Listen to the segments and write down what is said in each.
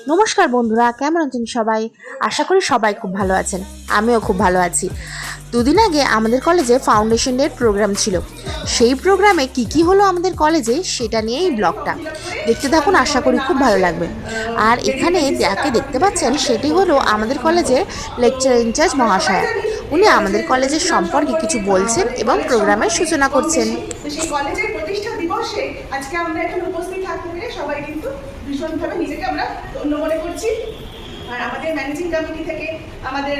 নমস্কার বন্ধুরা, কেমন আছেন সবাই? আশা করি সবাই খুব ভালো আছেন। আমিও খুব ভালো আছি। দুদিন আগে আমাদের কলেজে ফাউন্ডেশন ডের প্রোগ্রাম ছিল। সেই প্রোগ্রামে কি হলো আমাদের কলেজে সেটা নিয়েই ব্লগটা দেখতে থাকুন, আশা করি খুব ভালো লাগবে। আর এখানে যাকে দেখতে পাচ্ছেন সেটি হলো আমাদের কলেজের লেকচার ইনচার্জ মহাশয়া। উনি আমাদের কলেজের সম্পর্কে কিছু বলছেন এবং প্রোগ্রামের সূচনা করছেন। সেই কলেজের প্রতিষ্ঠা দিবসে আজকে আমরা এখানে উপস্থিত থাকতে পেরে সবাই কিন্তু ভীষণভাবে নিজেকে আমরা ধন্য মনে করছি। আর আমাদের ম্যানেজিং কমিটি থেকে আমাদের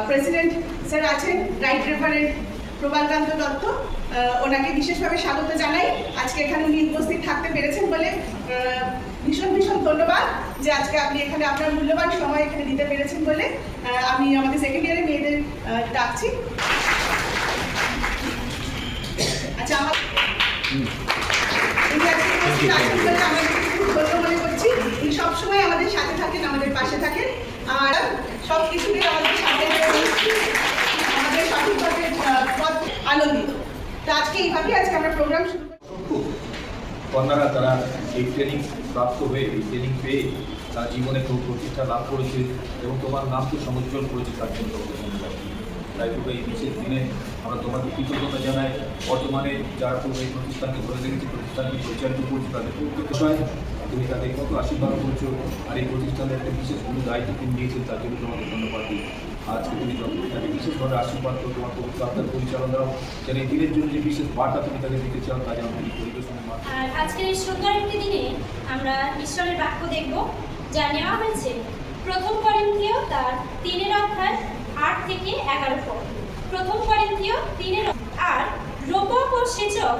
প্রেসিডেন্ট স্যার আছেন, রাইট রেভারেন্ড প্রবালকান্ত দত্ত, ওনাকে বিশেষভাবে স্বাগত জানাই। আজকে এখানে উনি উপস্থিত থাকতে পেরেছেন বলে ভীষণ ধন্যবাদ যে আজকে আপনি এখানে আপনার মূল্যবান সময় এখানে দিতে পেরেছেন বলে। আমি আমাদের সেকেন্ড ইয়ারের মেয়েদের ডাকছি। আচ্ছা, আমার মনে করছি উনি সবসময় আমাদের সাথে থাকেন, আমাদের পাশে থাকেন, আর সব কিছুতে আমাদের সাথে আমাদের সঠিকভাবে পথ আনন্দিত। তো আজকে এইভাবে আজকে আমরা প্রোগ্রাম শুরু করব। কন্যারা তারা এই ট্রেনিং প্রাপ্ত হয়ে এই ট্রেনিং পেয়ে তারা জীবনে খুব প্রতিষ্ঠা লাভ করেছে এবং তোমার নামকে সমুজ্জ্বল করেছে, তার জন্য ধন্যবাদ। তাই তবে এই বিশেষ দিনে আমরা তোমাকে কৃতজ্ঞতা জানাই। বর্তমানে যারা পূর্বে এই প্রতিষ্ঠানকে ধরে রেখেছে, প্রতিষ্ঠানকে পরিচালিত করছে, তাদের প্রত্যেক বিষয় তুমি তাদের কত আশীর্বাদ করছো। আর এই প্রতিষ্ঠানের একটা বিশেষ গুরু দায়িত্ব তুমি নিয়েছেন, তার জন্য তোমাকে ধন্যবাদ দিই। আজকে তুমি তাকে বিশেষভাবে আশীর্বাদ করো, তোমার পবিত্র আত্মার পরিচালনাও যেন এই দিনের জন্য যে বিশেষ বার্তা তুমি তাকে দিতে চাও, তা যেন তুমি পরিবেশন। আর আজকের এই সুন্দর একটি দিনে আমরা ঈশ্বরের বাক্য দেখব, যা নেওয়া হয়েছে প্রথম করিন্থীয় তার 3:8-11 পদ। প্রথম করিন্থীয় 3 আর রূপক ও সেচক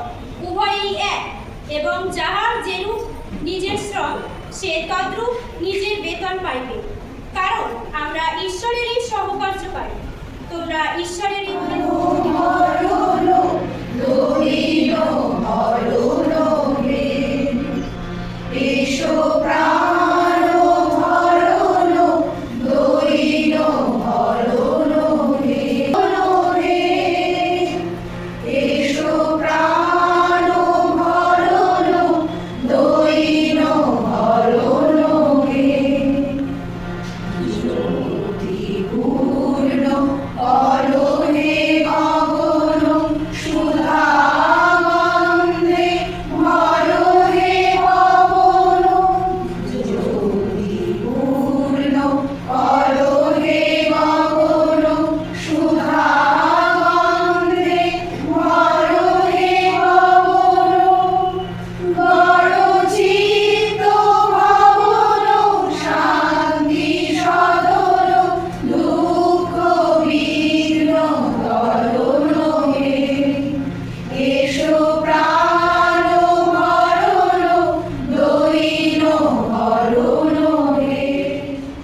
উভয়েই এক, এবং যাহার যেরূপ নিজের শ্রম সে তদ্রূপ নিজের বেতন পাইবে, কারণ আমরা ঈশ্বরেরই সহকার্যকারী। তোমরা ঈশ্বরেরই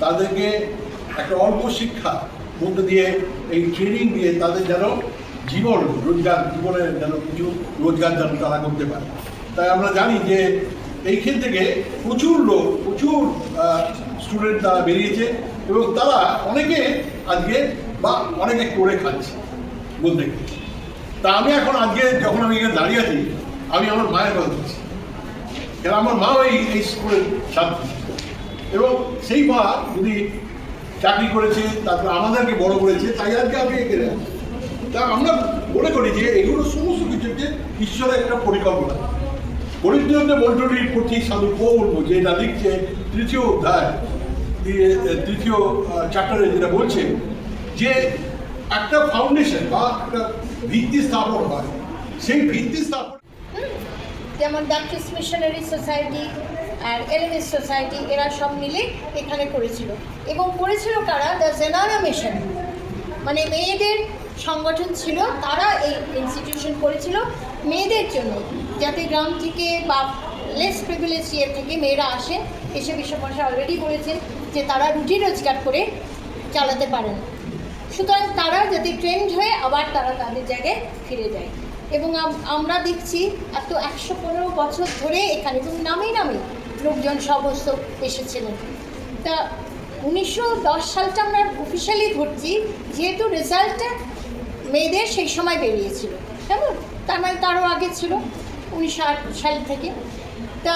তাদেরকে একটা অল্প শিক্ষা মধ্যে দিয়ে এই ট্রেনিং দিয়ে তাদের যেন জীবনের যেন কিছু রোজগার যেন তারা করতে পারে। তাই আমরা জানি যে এইখান থেকে প্রচুর স্টুডেন্ট তারা বেরিয়েছে এবং তারা অনেকে আজকে বা অনেকে করে খাচ্ছে বলতে গেলে। তা আমি এখন আজকে যখন আমি এখানে দাঁড়িয়ে আছি, আমি আমার মায়ের কথা দিচ্ছি, কেন আমার মাও এই স্কুলের ছাত্র এবং সেই মা যদি চাকরি করেছে, তারপর আমাদেরকে বড় করেছে, তাই আজকে আমি এখানে আছি। তা আমরা মনে করি যে এগুলো সমস্ত কিছু হচ্ছে ঈশ্বরের একটা পরিকল্পনা। পরিত্রাণে মণ্ডলীর প্রতি সাধু পৌল যেটা লিখছে তৃতীয় অধ্যায় 3 চ্যাপ্টারে যেটা বলছে যে একটা ফাউন্ডেশন বা একটা ভিত্তি স্থাপন হয়, সেই ভিত্তি স্থাপন যেমন ব্যাপটিস্ট মিশনারি সোসাইটি আর এলএমএস সোসাইটি এরা সব মিলে এখানে করেছিল। এবং করেছিল কারা? দ্য জেনারা মিশন, মানে মেয়েদের সংগঠন ছিল, তারা এই ইনস্টিটিউশন করেছিল মেয়েদের জন্য, যাতে গ্রাম থেকে বা লেস প্রিভিলেজ ইয়ে থেকে মেয়েরা এসে বিশ্বমশাই অলরেডি বলেছেন যে তারা রুটি রোজগার করে চালাতে পারেন, সুতরাং তারা যাতে ট্রেন্ড হয়ে আবার তারা তাদের জায়গায় ফিরে যায়। এবং আমরা দেখছি এত 115 বছর ধরে এখানে এবং নামে লোকজন সমস্ত এসেছিলেন। তা 1910 সালটা আমরা অফিসিয়ালি ধরছি, যেহেতু রেজাল্টটা মেয়েদের সেই সময় বেরিয়েছিল, কেমন তার মানে তারও আগে ছিল 1960 সাল থেকে। তা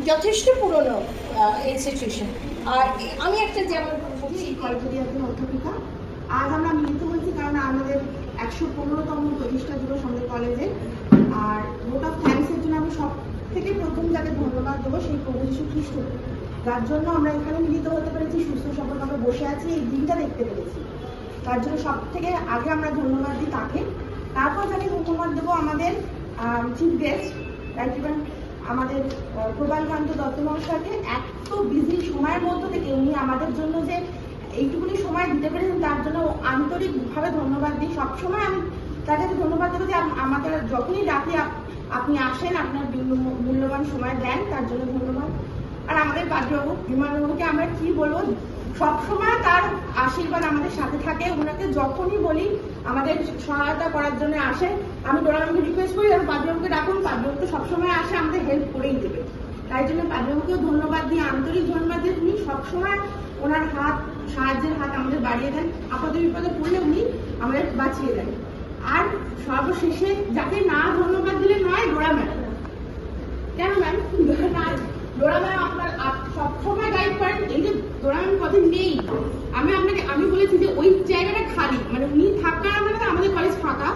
যথেষ্ট পুরনো ইনস্টিটিউশন। আর আমি একটা যেমন বলছি কলেজেরই একজন অধ্যাপিকা। আজ আমরা মিলিত হয়েছি কারণ আমাদের 115তম প্রতিষ্ঠা দিবস আমাদের কলেজে। আর ভোট অফ থ্যাঙ্কসের জন্য আমি সব থেকে প্রথম যাকে ধন্যবাদ দেবো সেই প্রভু যীশু খ্রিস্ট, যার জন্য আমরা এখানে মিলিত হতে পেরেছি, সুস্থ সফলভাবে বসে আছি, এই দিনটা দেখতে পেরেছি। তার জন্য সব থেকে আগে আমরা ধন্যবাদ দিই তাকে। তারপর যাকে ধন্যবাদ দেবো আমাদের চিফ গেস্ট রাইট ইভেন আমাদের প্রবালকান্ত দত্ত মহাশয়কে। এত বিজি সময়ের মধ্য থেকে উনি আমাদের জন্য যে এইটুকুনি সময় দিতে পেরেছেন তার জন্য আন্তরিকভাবে ধন্যবাদ দিই। সবসময় আমি তার কাছে ধন্যবাদ দেবো যে আমাদের যখনই ডাকি আপনি আসেন, আপনার মূল্যবান সময় দেন, তার জন্য ধন্যবাদ। আর আমাদের পাদ্রবাবু বিমানবাবুকে আমরা কি বলবো, সবসময় তার আশীর্বাদ আমাদের সাথে থাকে। ওনাকে যখনই বলি আমাদের সহায়তা করার জন্য আসে। আমি ডোরাবাবুকে রিকোয়েস্ট করি আমি পাদ্রবাবুকে ডাকুন, পাদ্রবাবু তো সবসময় আসে, আমাদের হেল্প করেই দেবে। তাই জন্য পাদ্রবাবুকেও ধন্যবাদ দিই, আন্তরিক ধন্যবাদ যে উনি সবসময় ওনার সাহায্যের হাত আমাদের বাড়িয়ে দেন। আপদে বিপদে পড়লে উনি আমাদের বাঁচিয়ে দেন। আর সর্বশেষে যাকে না ধন্যবাদ দিলে নয়, ডোরা ম্যাডাম। কেন ম্যাম? ডোরা ম্যাম আপনার সবসময় গাইড করেন। এই যে ডোরা ম্যাম কদিন নেই, আমি বলেছি যে ওই জায়গাটা খালি, মানে উনি থাকার মানে আমাদের কলেজ ফাঁকা।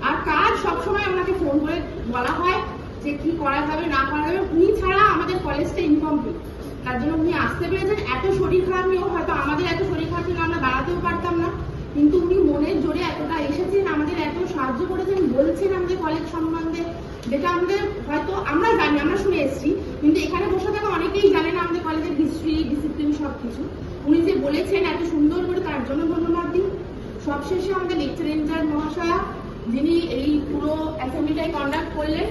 আর কাজ সবসময় ওনাকে ফোন করে বলা হয় যে কি করা যাবে না করা যাবে। উনি ছাড়া আমাদের কলেজটা ইনকমপ্লিট। তার জন্য উনি আসতে পেরেছেন। এত শরীর খারাপ নিয়েও হয়তো আমাদের এত শরীর খারাপ ছিল আমরা দাঁড়াতেও পারতাম না, কিন্তু উনি মনের জোরে এতটা এসেছেন, আমাদের এত সাহায্য করেছেন, বলছেন আমাদের কলেজ সম্বন্ধে, যেটা আমাদের হয়তো আমরা জানি, আমরা শুনে এসেছি, কিন্তু এখানে বসে থাকা অনেকেই জানে না আমাদের কলেজের হিস্ট্রি, ডিসিপ্লিন সবকিছু। উনি যে বলেছেন এত সুন্দর করে, তার জন্য ধন্যবাদ দিই। সবশেষে আমাদের লেকচার ইনচার্জ মহাশয়া, যিনি এই পুরো অ্যাসেম্বলিটাই কন্ডাক্ট করলেন,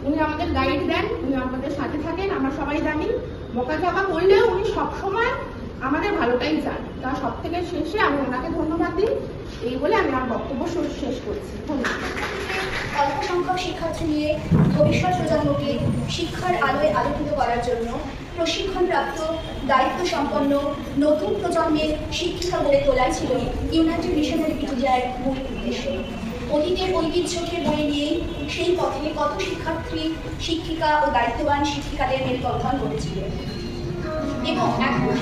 উনি আমাদের গাইড দেন, উনি আমাদের সাথে থাকেন। আমরা সবাই জানি বকাঝকা করলেও উনি সবসময় আমাদের ভালোটাই চান। তা সব থেকে শেষে আমি ওনাকে ধন্যবাদ দিই। এই বলে আমি আমার বক্তব্য শেষ করছি। ধন্যবাদ। অল্প সংখ্যক শিক্ষার্থী নিয়ে ভবিষ্যৎ প্রজন্মকে শিক্ষার আলোয় আলোকিত করার জন্য প্রশিক্ষণপ্রাপ্ত দায়িত্ব সম্পন্ন নতুন প্রজন্মের শিক্ষিকা গড়ে তোলাই ছিল ইউনাইটেড মিশনারি পিটিজার মূল উদ্দেশ্য। অতীতের ঐতিহ্যকে বয়ে নিয়েই সেই পথে কত শিক্ষার্থী, শিক্ষিকা ও দায়িত্ববান শিক্ষিকাদের মেলবন্ধন করেছিল এবং এখন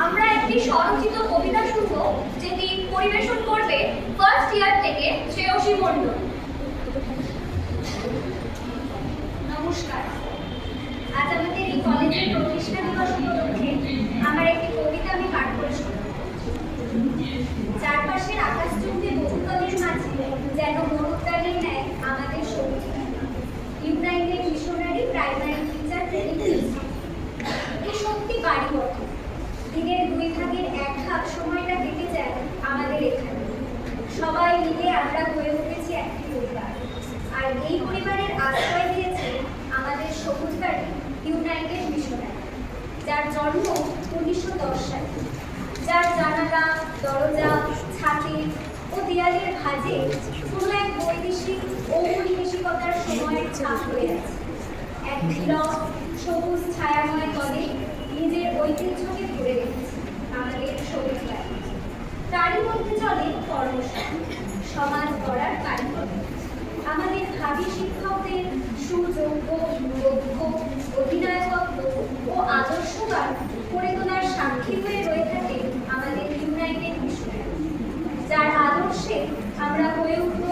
আমরা একটি স্বরচিত কবিতা শুনব, যেটি পরিবেশন করবে ফার্স্ট ইয়ার থেকে শ্রেয়সী মণ্ডল। নমস্কার। আজ আমাদের এই কলেজের প্রতিষ্ঠা দিবস উপলক্ষে আমার একটি কবিতা আমি পাঠ করে শোনাব। চারপাশের আকাশচুম্বী বহুতলের মাঝে যেন মরুদ্যানের ন্যায় আমাদের সবুজ united missionary primary teacher training. এ সত্যি বাড়ি বটে। দিনের 2 ভাগের 1 ভাগ সময়টা কেটে যায় আমাদের এখানে। সবাই মিলে আমরা হয়ে উঠেছি একটি পরিবার, আর এই পরিবারের আশ্রয় দিয়েছে আমাদের সবুজ বাড়ি ইউনাইটেড মিশনারি, যার জন্ম 1910 সালে, যার জানালা, দরজা, ছাতি ও দেয়ালের ভাঁজে কোনো এক বৈদেশিক ঔপনিবেশিকতার সময়ের ছাপ হয়ে আছে। এক নীরব সবুজ ছায়াময় দলে নিজের ঐতিহ্যকে ধরে রেখেছে আমাদের সবুজ বাড়ি। তারই মধ্যে চলে কর্মশালা, সমাজ গড়ার কারিগর। আমাদের ভাবী শিক্ষকদের সুযোগ্য, দক্ষ, অধিনায়কত্ব ও আদর্শবান করে তোলার সাক্ষী হয়ে রয়ে থাকে আমাদের ইউনাইটেড মিশনারি, যার আদর্শে আমরা হয়ে উঠব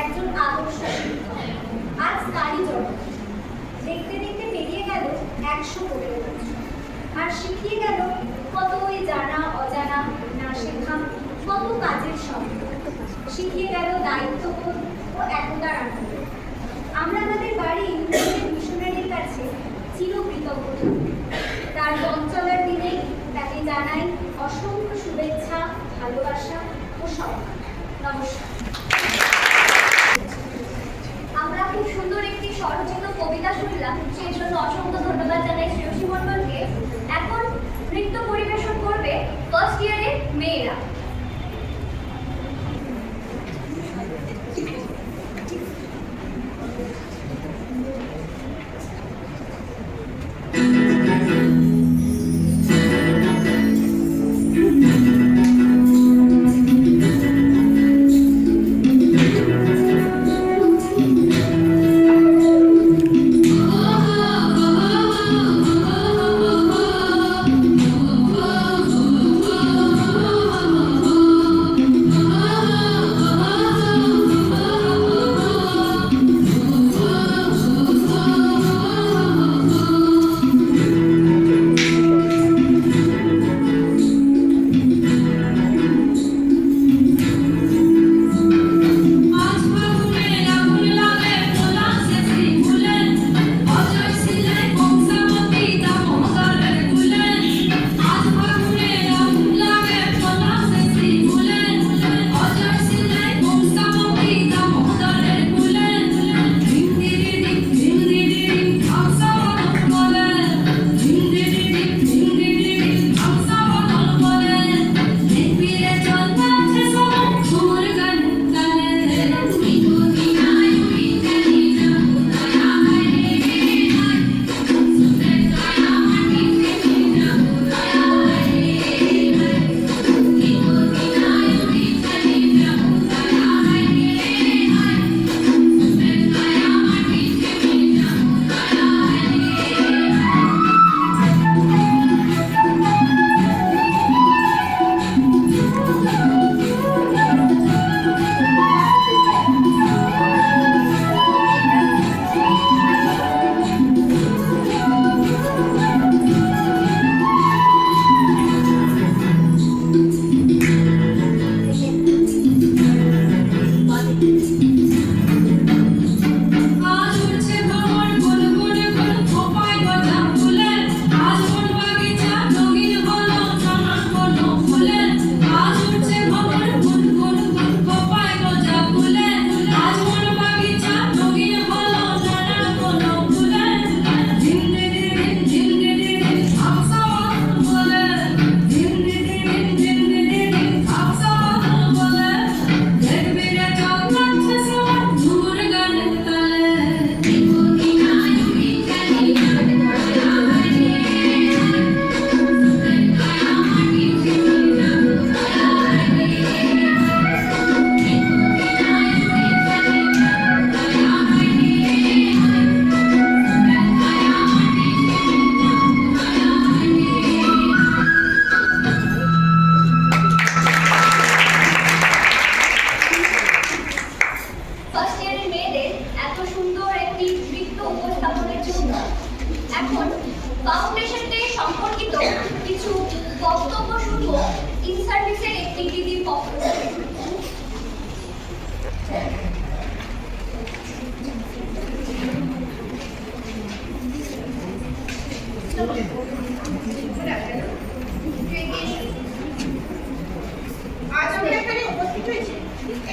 একজন আদর্শ শিক্ষক। আজ তারই জন্ম। দেখতে দেখতে পেরিয়ে গেল 115 বছর, আর শিখিয়ে গেল কতই জানা অজানা না শেখা, কত কাজের শব্দ। শিখিয়ে গেল দায়িত্ববোধ ও একতার আনন্দ। আমরা আমাদের বাড়ি ইউনাইটেড মিশনারির কাছে চিরকৃতজ্ঞ থাকব। তার পথ চলার দিনে তাকে জানাই অসংখ্য শুভেচ্ছা, ভালোবাসা ও সম্মান। নমস্কার। আমরা খুব সুন্দর একটি স্বরচিত কবিতা শুনলাম, সেই জন্য অসংখ্য ধন্যবাদ জানাই শ্রেয়সী মণ্ডলকে। এখন নৃত্য পরিবেশন করবে ফার্স্ট ইয়ারের মেয়েরা।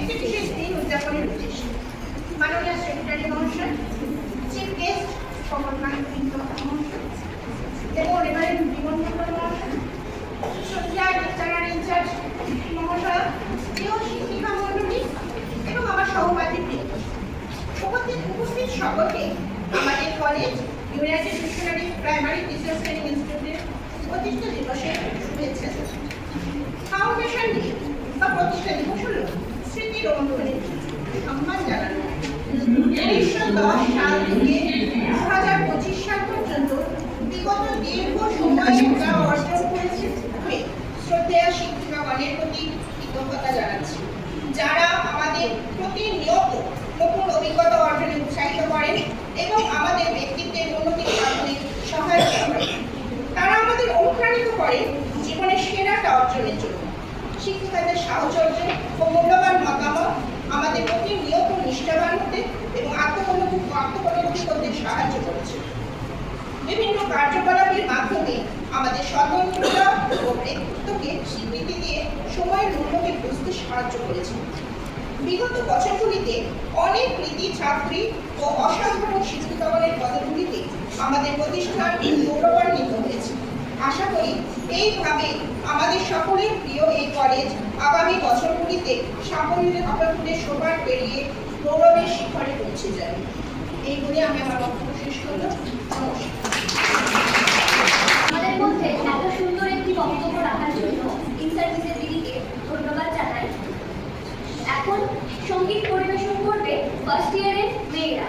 একটি বিশেষ দিন উদযাপনের উদ্দেশ্যে মাননীয় সেক্রেটারি মহাশয়, চিফ গেস্ট কমলকান্ত মিত্র মহাশয় এবং রেভারেন্ড বিমল মন্ডল মহাশয়, সজ্জার লেকচারার ইনচার্জ মহাশয়, প্রিয় শিক্ষিকা মণ্ডলী এবং আমার সহপাঠীবৃন্দ, উপস্থিত সকলকে আমাদের college United missionary primary teachers training ইনস্টিটিউটের প্রতিষ্ঠা দিবসের শুভেচ্ছা। ফাউন্ডেশন ডে বা প্রতিষ্ঠা দিবস হল স্মৃতি রোমন্থনের সম্মান জানানো। 1910 সাল থেকে 2025 সাল পর্যন্ত বিগত দীর্ঘ সময়ে যা অর্জন করেছে শ্রদ্ধেয় শিক্ষিকাগণের প্রতি কৃতজ্ঞতা জানাচ্ছি, যারা আমাদের প্রতিনিয়ত নতুন অভিজ্ঞতা অর্জনে উৎসাহিত করেন এবং আমাদের ব্যক্তিত্বের উন্নতি সাধনে সহায়তা করেন। তারা আমাদের অনুপ্রাণিত করে জীবনের সেরাটা অর্জনের জন্য। শিক্ষিকাদের সাহচর্য ও মূল্যবান মতামত আমাদের প্রতিনিয়ত নিষ্ঠাবান হতে এবং আত্মপরিণতি করতে সাহায্য করেছে। বিভিন্ন কার্যকলাপের মাধ্যমে আমাদের স্বতন্ত্রতা ও ব্যক্তিত্বকে স্বীকৃতি দিয়ে সময়ের মূল্যকে বুঝতে সাহায্য করেছে। বিগত বছরগুলিতে অনেক কৃতি ছাত্রী ও অসাধারণ শিক্ষিকাগণের পদগুলিতে আমাদের প্রতিষ্ঠান গৌরবান্বিত হয়েছে। আশা করি এইভাবে আমাদের সকলের প্রিয় এই কলেজ আগামী বছরগুলিতে সাফল্যের সোপান পেরিয়ে গৌরবের শিখরে পৌঁছে যাবে। এই বলে আমি আমার বক্তব্য শেষ করলাম। নমস্কার। আমাদের মধ্যে এত সুন্দর একটি বক্তব্য রাখার জন্য ইনসার্ভিসের দিদিকে ধন্যবাদ জানাই। এখন সঙ্গীত পরিবেশন করবে ফার্স্ট ইয়ারের মেয়েরা।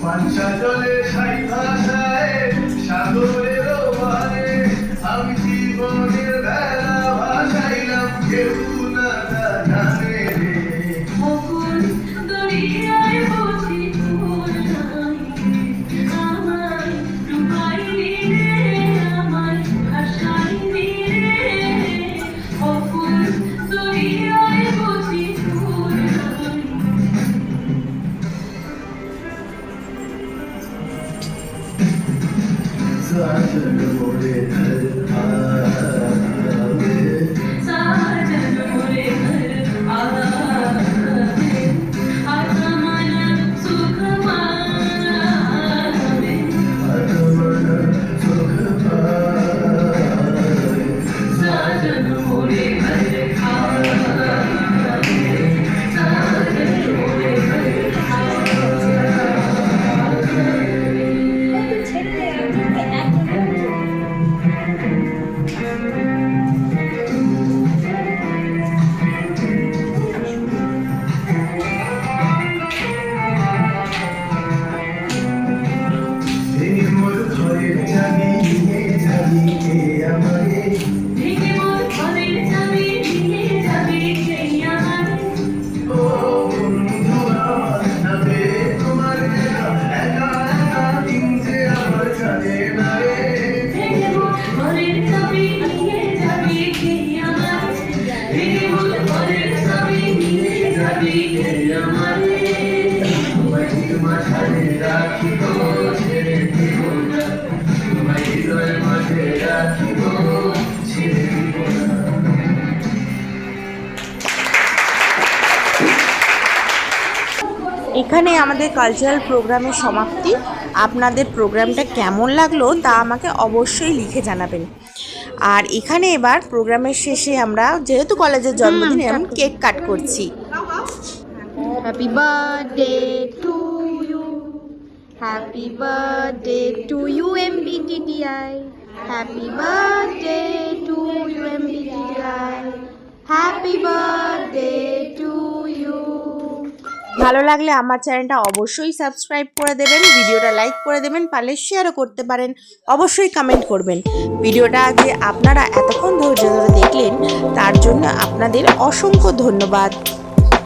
পাঞ্চাচলে সাই ভাষায় সাগরের বারে আমি জীবনের বেলা ভাসাইলাম কেউ না তা জানে রে অকুল দরিয়ায় বুঝি ফুল নাই আমায় ডুবাইলি রে আমায় ভাসাইলি রে অকুল দরিয়ায় বুঝি ফুল নাই साजन मोरे घर आवे साजन मोरे घर आवे आत्मन सुख मावे आत्मन सुख पावे साजन मोरे घर आवे साजन मोरे घर এই মোর ঘরের চাবি নিয়ে যাবি কে আমারে ভেঙে মোর ঘরের চাবি নিয়ে যাবে কে আমারে ও বন্ধু আমার নামে তোমার দেখা একা একা দিন যে আমার জানে না রে ভেঙে মোর ঘরের চাবি নিয়ে যাবে কে আমারে ভেঙে মোর ঘরের চাবি নিয়ে যাবে কে আমারে তোমায় মাথায় রাখিব ছেড়ে দিব না তোমায় হৃদয়ের মাঝে রাখিব ছেড়ে দিব না এখানে আমাদের কালচারাল প্রোগ্রামের সমাপ্তি। আপনাদের প্রোগ্রামটা কেমন লাগলো তা আমাকে অবশ্যই লিখে জানাবেন। আর এখানে এবার প্রোগ্রামের শেষে আমরা যেহেতু কলেজের জন্মদিনে আমি কেক কাট করছি। Happy birthday to you, happy birthday to you MBTTI, happy birthday to you MBTTI, happy birthday to you. ভালো লাগলে আমার চ্যানেলটা অবশ্যই সাবস্ক্রাইব করে দেবেন, ভিডিওটা লাইক করে দেবেন, পারলে শেয়ারও করতে পারেন, অবশ্যই কমেন্ট করবেন। ভিডিওটা যে আপনারা এতক্ষণ ধৈর্য ধরে দেখলেন তার জন্য আপনাদের অসংখ্য ধন্যবাদ।